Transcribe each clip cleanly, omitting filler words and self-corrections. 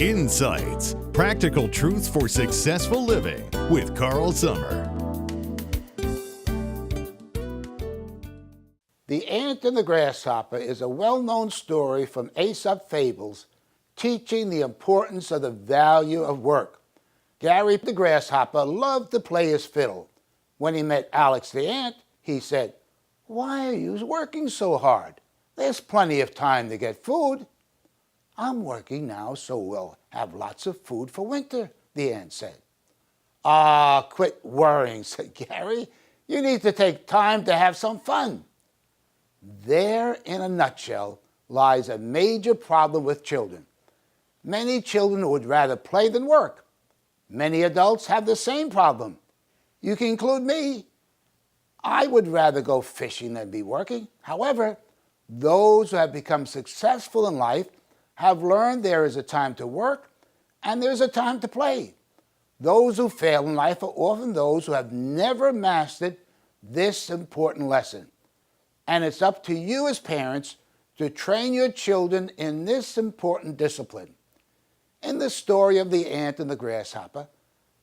Insights, practical truths for successful living with Carl Summer. The Ant and the Grasshopper is a well-known story from Aesop fables teaching the importance of the value of work. Gary the Grasshopper loved to play his fiddle. When he met Alex the Ant, he said, "Why are you working so hard? There's plenty of time to get food." "I'm working now so we'll have lots of food for winter," the ant said. "Ah, quit worrying," said Gary. "You need to take time to have some fun." There, in a nutshell, lies a major problem with children. Many children would rather play than work. Many adults have the same problem. You can include me. I would rather go fishing than be working. However, those who have become successful in life have learned there is a time to work and there's a time to play. Those who fail in life are often those who have never mastered this important lesson. And it's up to you as parents to train your children in this important discipline. In the story of the ant and the grasshopper,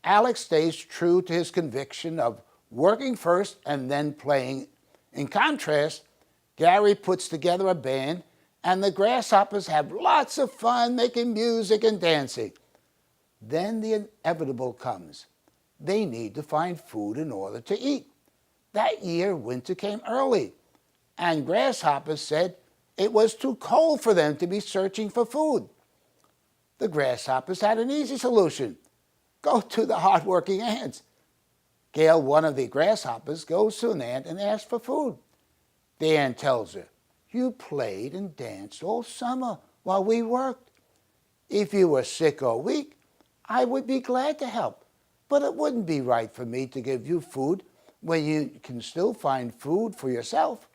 Alex stays true to his conviction of working first and then playing. In contrast, Gary puts together a band and the grasshoppers have lots of fun making music and dancing. Then the inevitable comes. They need to find food in order to eat. That year, winter came early, and grasshoppers said it was too cold for them to be searching for food. The grasshoppers had an easy solution. Go to the hard-working ants. Gail, one of the grasshoppers, goes to an ant and asks for food. The ant tells her, "You played and danced all summer while we worked. If you were sick or weak, I would be glad to help, but it wouldn't be right for me to give you food when you can still find food for yourself."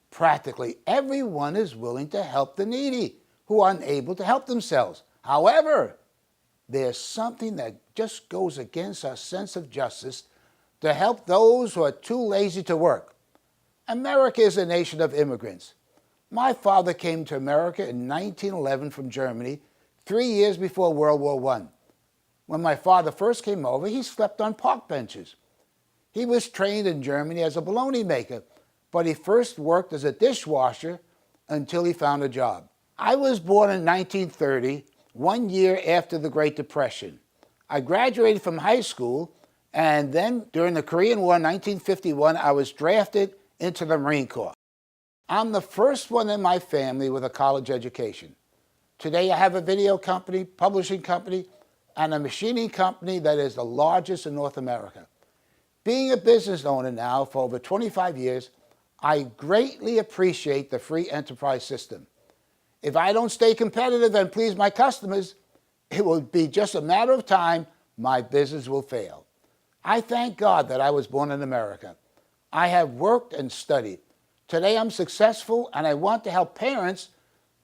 Practically everyone is willing to help the needy who are unable to help themselves. However, there's something that just goes against our sense of justice to help those who are too lazy to work. America is a nation of immigrants. My father came to America in 1911 from Germany, 3 years before World War I. When my father first came over, he slept on park benches. He was trained in Germany as a bologna maker, but he first worked as a dishwasher until he found a job. I was born in 1930, 1 year after the Great Depression. I graduated from high school, and then during the Korean War in 1951, I was drafted into the Marine Corps. I'm the first one in my family with a college education. Today I have a video company, publishing company, and a machining company that is the largest in North America. Being a business owner now for over 25 years, I greatly appreciate the free enterprise system. If I don't stay competitive and please my customers, it will be just a matter of time my business will fail. I thank God that I was born in America. I have worked and studied. Today I'm successful and I want to help parents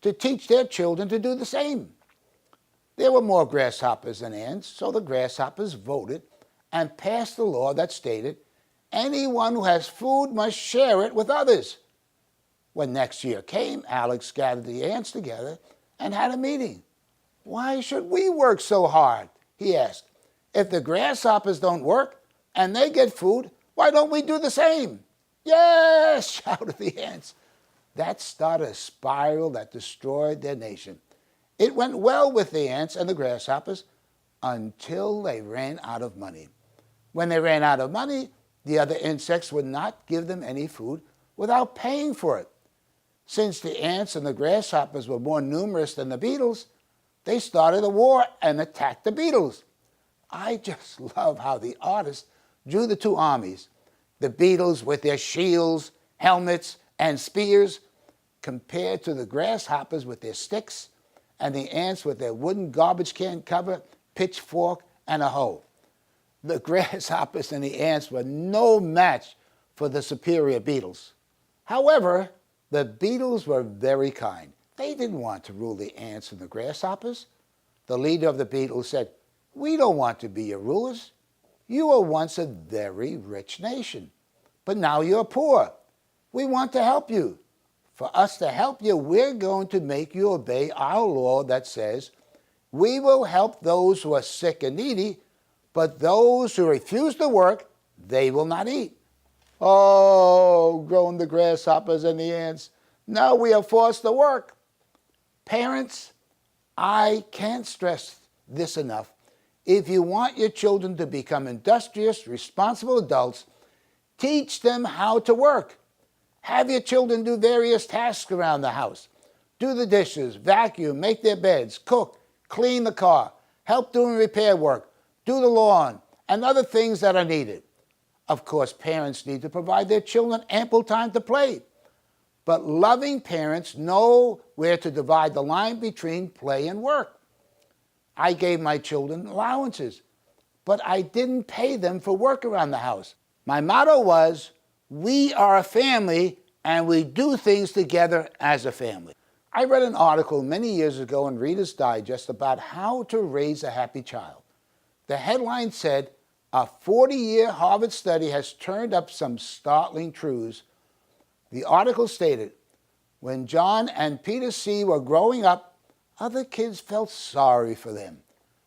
to teach their children to do the same. There were more grasshoppers than ants, so the grasshoppers voted and passed a law that stated anyone who has food must share it with others. When next year came, Alex gathered the ants together and had a meeting. "Why should we work so hard?" he asked. "If the grasshoppers don't work and they get food, why don't we do the same?" "Yes!" shouted the ants. That started a spiral that destroyed their nation. It went well with the ants and the grasshoppers until they ran out of money. When they ran out of money, the other insects would not give them any food without paying for it. Since the ants and the grasshoppers were more numerous than the beetles, they started a war and attacked the beetles. I just love how the artist drew the two armies, the beetles with their shields, helmets, and spears, compared to the grasshoppers with their sticks, and the ants with their wooden garbage can cover, pitchfork, and a hoe. The grasshoppers and the ants were no match for the superior beetles. However, the beetles were very kind. They didn't want to rule the ants and the grasshoppers. The leader of the beetles said, "We don't want to be your rulers. You were once a very rich nation, but now you're poor. We want to help you. For us to help you, we're going to make you obey our law that says, we will help those who are sick and needy, but those who refuse to work, they will not eat. Oh, groaned the grasshoppers and the ants. Now we are forced to work. Parents, I can't stress this enough. If you want your children to become industrious, responsible adults, teach them how to work. Have your children do various tasks around the house. Do the dishes, vacuum, make their beds, cook, clean the car, help doing repair work, do the lawn, and other things that are needed. Of course, parents need to provide their children ample time to play. But loving parents know where to divide the line between play and work. I gave my children allowances, but I didn't pay them for work around the house. My motto was, we are a family and we do things together as a family. I read an article many years ago in Reader's Digest about how to raise a happy child. The headline said, a 40-year Harvard study has turned up some startling truths. The article stated, when John and Peter C. were growing up, other kids felt sorry for them.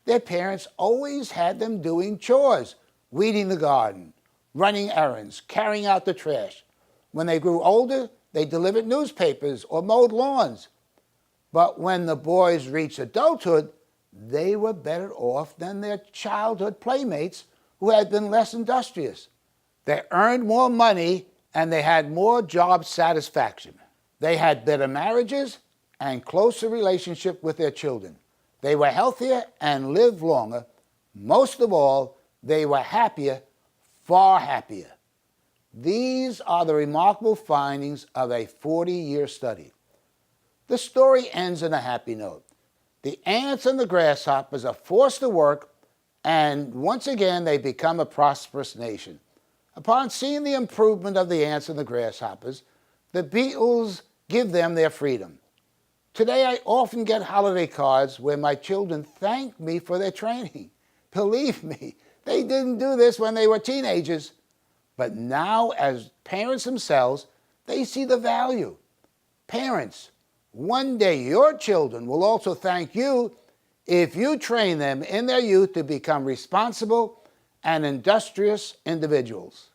Their parents always had them doing chores, weeding the garden, running errands, carrying out the trash. When they grew older, they delivered newspapers or mowed lawns. But when the boys reached adulthood, they were better off than their childhood playmates who had been less industrious. They earned more money and they had more job satisfaction. They had better marriages and closer relationship with their children. They were healthier and lived longer. Most of all, they were happier, far happier. These are the remarkable findings of a 40-year study. The story ends on a happy note. The ants and the grasshoppers are forced to work, and once again they become a prosperous nation. Upon seeing the improvement of the ants and the grasshoppers, the beetles give them their freedom. Today I often get holiday cards where my children thank me for their training. Believe me, they didn't do this when they were teenagers. But now, as parents themselves, they see the value. Parents, one day your children will also thank you if you train them in their youth to become responsible and industrious individuals.